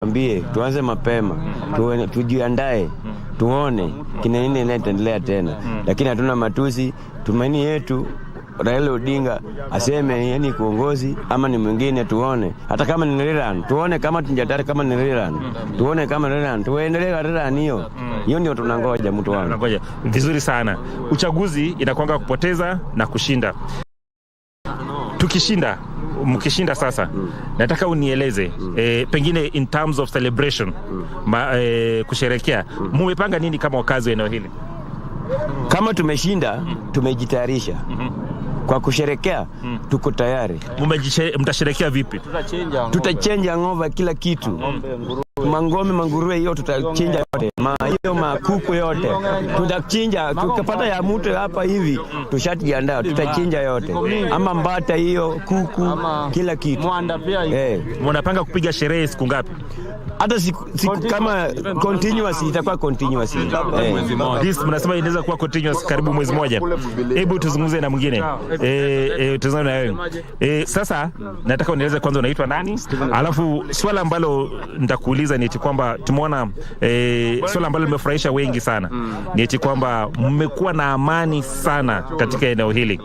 Ambie tuanze mapema, tujiandae, tuone kina nini inaendelea tena. Lakini hatuna matusi. Tumaini yetu Raila Odinga aseme yani kuongozi ama ni mwingine, tuone. Hata kama ni Riran, tuone kama tunjatari, kama ni Riran, tuone kama Riran, tuendelee Riran hiyo. Hiyo ndio tunangoja mtu wangu. Tunangoja. Vizuri sana. Uchaguzi inakuanga kupoteza na kushinda. Mkishinda sasa, nataka unieleze pengine in terms of celebration, kusherekea, mmepanga nini kama wakazi wa eneo hili? Kama tumeshinda, tumejitayarisha. Kwa kusherekea, tuko tayari. Mtasherekea vipi? Tutachenja ng'ombe, kila kitu. Mangome, manguruwe, hiyo tutachinja yote. Hiyo makuku yote tutachinja. Tukapata ya mtu hapa hivi, tushatiandaa, tutachinja yote. Ama mbata hiyo, kuku, kila kitu. Mnapanga kupiga sherehe siku ngapi? Hata siku kama continuous, itakuwa continuous. This mnasema inaweza kuwa continuous karibu mwezi mmoja. Hebu tuzungumze na mwingine. Tuzungumze na wewe. Sasa nataka unieleze kwanza unaitwa nani? Alafu swala ambalo nitakuuliza ni eti kwamba tumeona swala ambalo limefurahisha wengi sana. Ni eti kwamba mmekuwa na amani sana katika eneo hili.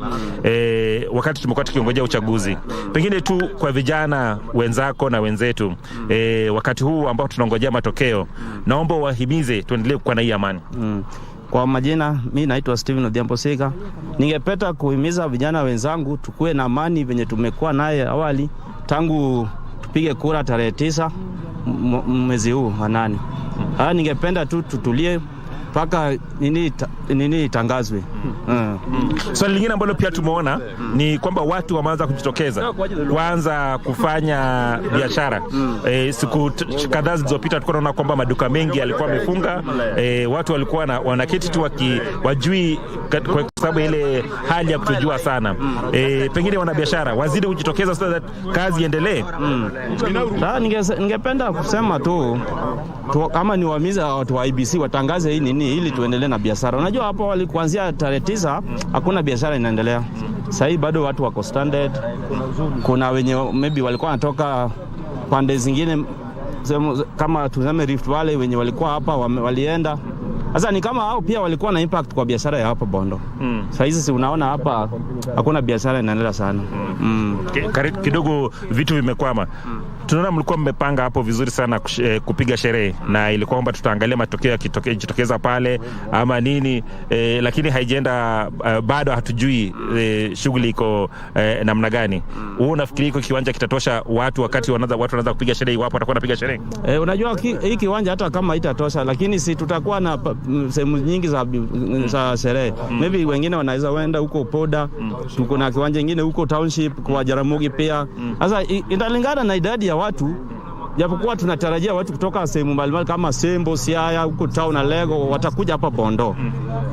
Wakati tumekuwa tukingojea uchaguzi. Pengine tu kwa vijana wenzako na wenzetu, wakati huu ambao tunangojea matokeo, naomba wahimize tuendelee kuwa na hii amani. Kwa majina, mimi naitwa Steven Odhiambo Sika. Ningependa kuhimiza vijana wenzangu tukue na amani venye tumekuwa naye awali tangu tupige kura tarehe 9 mwezi huu wa 8. Ningependa tu tutulie mpaka nini itangazwe. Swali lingine ambalo pia tumeona ni kwamba watu wameanza kujitokeza, kuanza kufanya biashara. Siku kadhaa zilizopita tulikuwa tunaona kwamba maduka mengi yalikuwa yamefunga. Watu walikuwa wanaketi tu wajui kwa sababu ile hali ya kutojua sana. Pengine wana biashara wazidi kujitokeza so that kazi iendelee. Ningependa kusema tu kama ni wahimiza watu wa IBC watangaze hii nini ili tuendelee na biashara. Unajua hapo walikuanzia tarehe 9 hakuna biashara inaendelea. Sasa hii bado watu wako standard. Kuna wenye maybe walikuwa wanatoka pande zingine kama tuseme Rift Valley, wenye walikuwa hapa walienda. Sasa ni kama hao pia walikuwa na impact kwa biashara ya hapa Bondo. Sasa hizi unaona hapa hakuna biashara inaendelea sana. Kidogo vitu vimekwama. Tunaona mlikuwa mmepanga hapo vizuri sana kupiga sherehe, na ilikuwa kwamba tutaangalia matokeo yakitokeza pale ama nini, lakini haijaenda bado, hatujui shughuli iko namna gani. Wewe unafikiri iko kiwanja kitatosha watu wakati watu wanaanza kupiga sherehe, wapo watakuwa wanapiga sherehe? Unajua hii kiwanja hata kama haitatosha, lakini si tutakuwa na sehemu nyingi za sherehe. Maybe wengine wanaweza waenda huko Poda, tuko na kiwanja kingine huko Township kwa Jaramogi pia. Sasa italingana na idadi ya watu, japokuwa tunatarajia watu kutoka sehemu mbalimbali kama Sembo, Siaya, huko town na Lego watakuja hapa Bondo.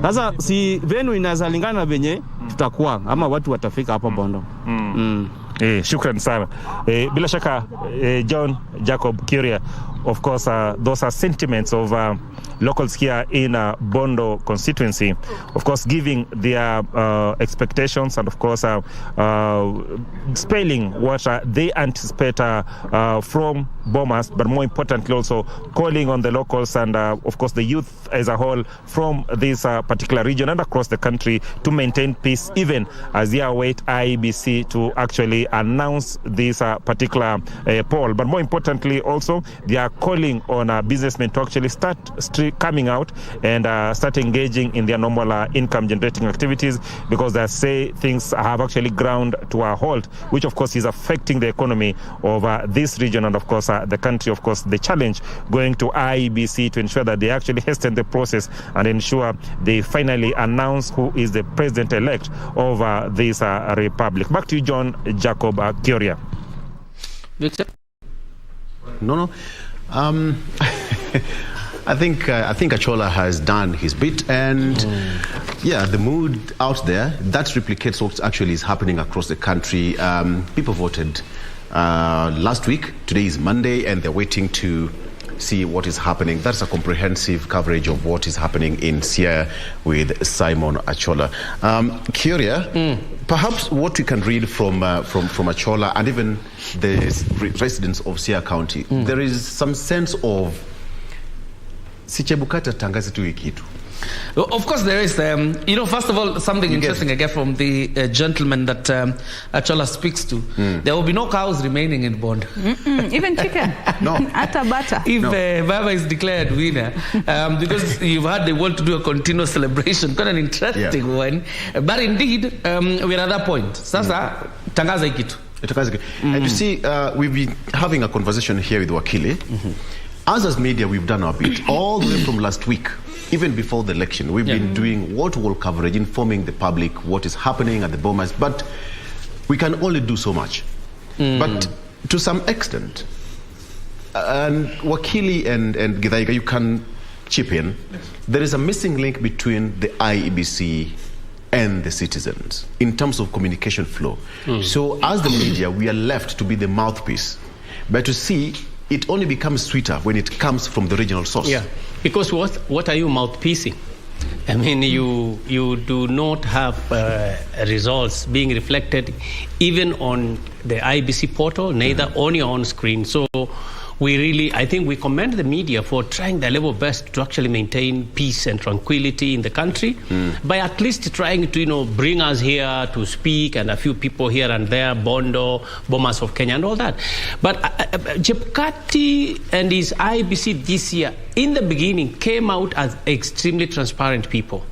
Sasa si venue inaweza lingana na venye tutakuwa ama watu watafika hapa Bondo. Shukran sana. Bila shaka John Jacob Kuria, of course those are sentiments of locals here in Bondo constituency, of course giving their expectations and of course spelling what they anticipate from Bomas, but more importantly also calling on the locals and of course the youth as a whole from this particular region and across the country to maintain peace, even as they await IEBC to actually announce this particular poll. But more importantly also, they are calling on businessmen to actually start coming out and start engaging in their normal income generating activities, because they say things have actually ground to a halt, which of course is affecting the economy of this region and of course the country. Of course, the challenge going to IEBC to ensure that they actually hasten the process and ensure they finally announce who is the president-elect of this republic. Back to you, John Jacob Kuria. No. I think Achola has done his bit, and yeah, the mood out there that replicates what actually is happening across the country. People voted last week. Today is Monday, and they're waiting to see what is happening. That's a comprehensive coverage of what is happening in Siaya with Simon Achola. Kyria, perhaps what we can read from Achola and even the residents of Siaya County, there is some sense of si Chebukati atangaze tu kitu. Of course there is. First of all, something interesting I get from the gentleman that Achola speaks to. There will be no cows remaining in Bondo. Even chicken. No. Ata bata. If Baba is declared winner, because you've had they want to do a continuous celebration. Quite an interesting one. But indeed, we're at that point. Sasa, tangaza ikitu. And you see, we've been having a conversation here with Wakili. Us as media, we've done our bit. All the way from last week, even before the election, we've been doing wall-to-wall coverage, informing the public what is happening at the Bomas. But we can only do so much. But to some extent, and Wakili and Githaiga, you can chip in. There is a missing link between the IEBC and the citizens in terms of communication flow. So as the media, we are left to be the mouthpiece. But to see, it only becomes sweeter when it comes from the regional source. Yeah, because what are you mouthpiecing? I mean, you do not have results being reflected even on the IBC portal, neither on your own screen. So I think we commend the media for trying their level best to actually maintain peace and tranquility in the country by at least trying to, bring us here to speak and a few people here and there, Bondo, Bomas of Kenya and all that. But Chebukati and his IBC this year, in the beginning, came out as extremely transparent people.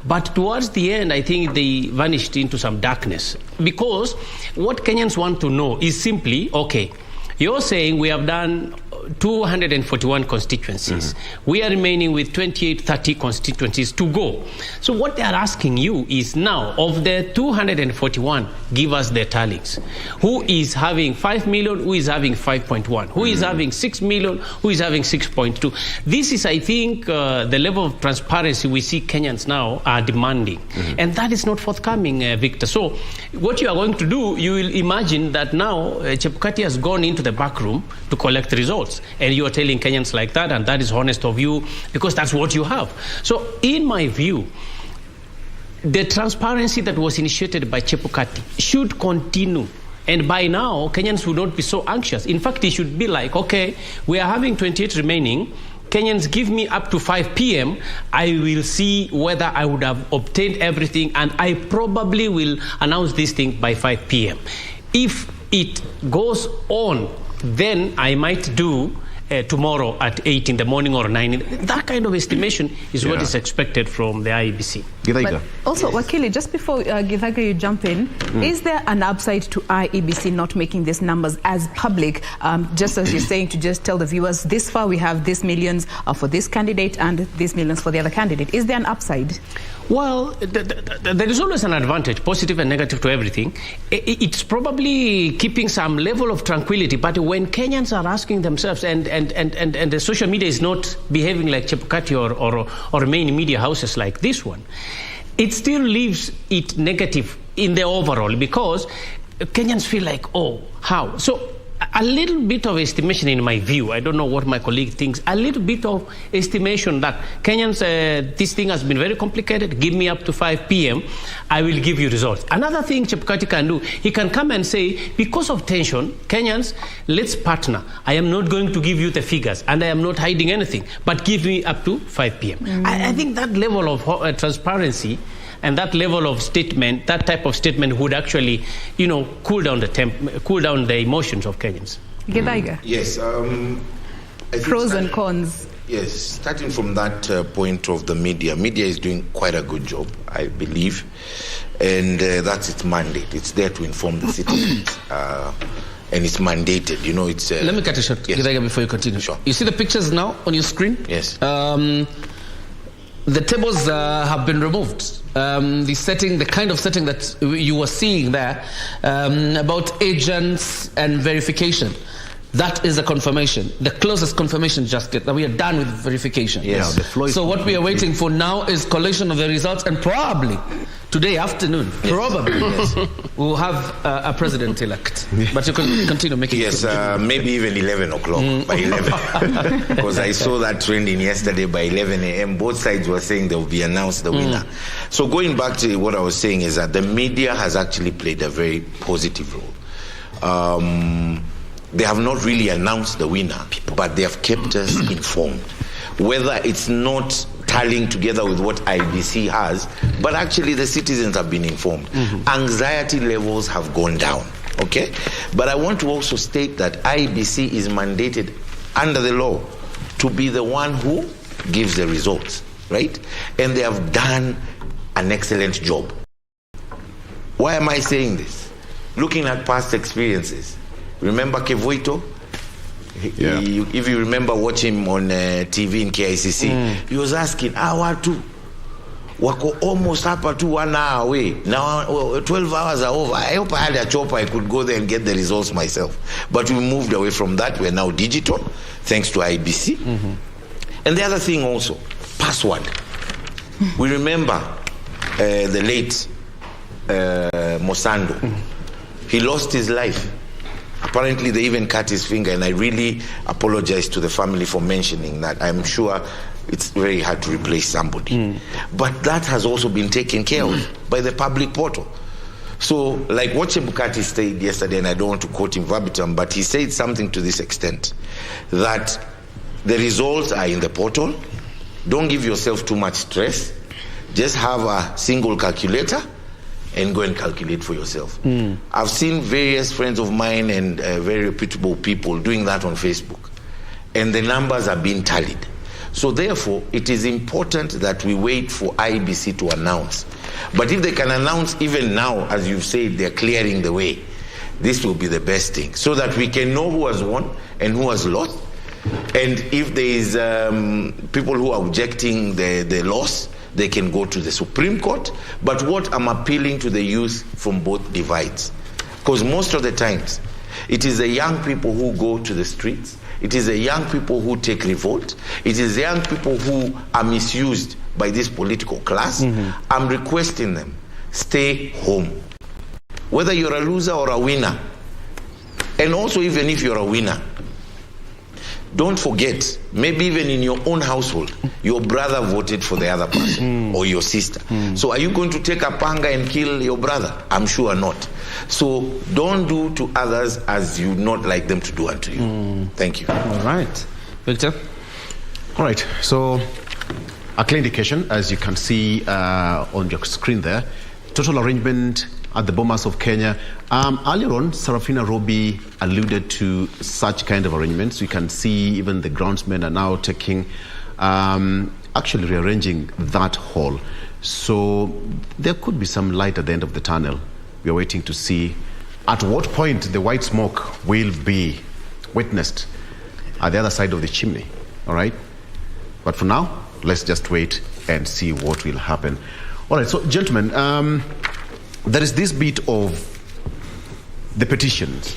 But towards the end, I think they vanished into some darkness. Because what Kenyans want to know is simply, okay, you're saying we have done 241 constituencies. We are remaining with 2830 constituencies to go. So what they are asking you is now, of the 241, give us their tallies. Who is having 5 million? Who is having 5.1? Who is having 6 million? Who is having 6.2? This is, I think, the level of transparency we see Kenyans now are demanding. And that is not forthcoming, Victor. So what you are going to do, you will imagine that now Chebukati has gone into the back room to collect results. And you are telling Kenyans like that, and that is honest of you, because that's what you have. So in my view, the transparency that was initiated by Chebukati should continue. And by now, Kenyans would not be so anxious. In fact, it should be like, okay, we are having 28 remaining. Kenyans, give me up to 5 p.m. I will see whether I would have obtained everything, and I probably will announce this thing by 5 p.m. If it goes on, then I might do tomorrow at 8 in the morning or 9. That kind of estimation is what is expected from the IEBC. But also, Wakili, just before Githaiga, you jump in, is there an upside to IEBC not making these numbers as public, just as you're saying, to just tell the viewers, this far we have this millions for this candidate and these millions for the other candidate? Is there an upside? Well, there is always an advantage, positive and negative to everything. It's probably keeping some level of tranquility, but when Kenyans are asking themselves, and the social media is not behaving like Chebukati or main media houses like this one, it still leaves it negative in the overall, because Kenyans feel like, oh, how? So a little bit of estimation in my view, I don't know what my colleague thinks, a little bit of estimation that Kenyans, this thing has been very complicated, give me up to 5 p.m., I will give you results. Another thing Chebukati can do, he can come and say, because of tension, Kenyans, let's partner. I am not going to give you the figures, and I am not hiding anything, but give me up to 5 p.m. I think that level of transparency and that level of statement, that type of statement would actually, cool down the emotions of Kenyans. Githaiga? Yes. Pros and cons. Yes, starting from that point of the media is doing quite a good job, I believe, and that's its mandate. It's there to inform the citizens. And it's mandated, it's... Let me cut it short, Githaiga, before you continue. Sure. You see the pictures now on your screen? Yes. The tables have been removed. The kind of setting that you were seeing there about agents and verification. That is a confirmation, the closest confirmation just get that we are done with verification. Yes. Yeah, so what we are waiting for now is collation of the results, and probably today afternoon, probably we'll have a president-elect. But you can continue making Yes, maybe even 11 o'clock, by 11. Because I saw that trending yesterday by 11 a.m. Both sides were saying they will be announced the winner. So going back to what I was saying is that the media has actually played a very positive role. They have not really announced the winner, but they have kept us informed. Whether it's not tallying together with what IBC has, but actually the citizens have been informed. Anxiety levels have gone down, okay? But I want to also state that IBC is mandated under the law to be the one who gives the results, right? And they have done an excellent job. Why am I saying this? Looking at past experiences, remember Kevoito? If you remember watching him on TV in KICC, he was asking, watu wako almost hapa tu 1 hour away. Now 12 hours are over. I hope I had a chopper, I could go there and get the results myself. But we moved away from that. We're now digital, thanks to IBC. And the other thing also, password. We remember the late Mosando. He lost his life. Apparently, they even cut his finger, and I really apologize to the family for mentioning that. I'm sure it's very hard to replace somebody. But that has also been taken care of by the public portal. So, like what Chebukati said yesterday, and I don't want to quote him verbatim, but he said something to this extent, that the results are in the portal. Don't give yourself too much stress. Just have a single calculator and go and calculate for yourself. I've seen various friends of mine and very reputable people doing that on Facebook, and the numbers are being tallied. So therefore, it is important that we wait for IBC to announce. But if they can announce even now, as you've said, they're clearing the way, this will be the best thing, so that we can know who has won and who has lost. And if there is people who are objecting the loss, they can go to the Supreme Court. But what I'm appealing to the youth from both divides, because most of the times it is the young people who go to the streets, it is the young people who take revolt, it is the young people who are misused by this political class. I'm requesting them, stay home, whether you're a loser or a winner. And also, even if you're a winner, don't forget, maybe even in your own household, your brother voted for the other person or your sister. So are you going to take a panga and kill your brother? I'm sure not. So don't do to others as you not like them to do unto you. Thank you. All right. Victor? All right. So a clear indication, as you can see on your screen there, total arrangement at the Bomas of Kenya. Earlier on, Sarafina Robi alluded to such kind of arrangements. You can see even the groundsmen are now taking, actually rearranging that hall. So there could be some light at the end of the tunnel. We are waiting to see at what point the white smoke will be witnessed at the other side of the chimney. All right? But for now, let's just wait and see what will happen. All right, so gentlemen, there is this bit of the petitions,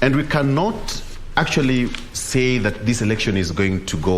and we cannot actually say that this election is going to go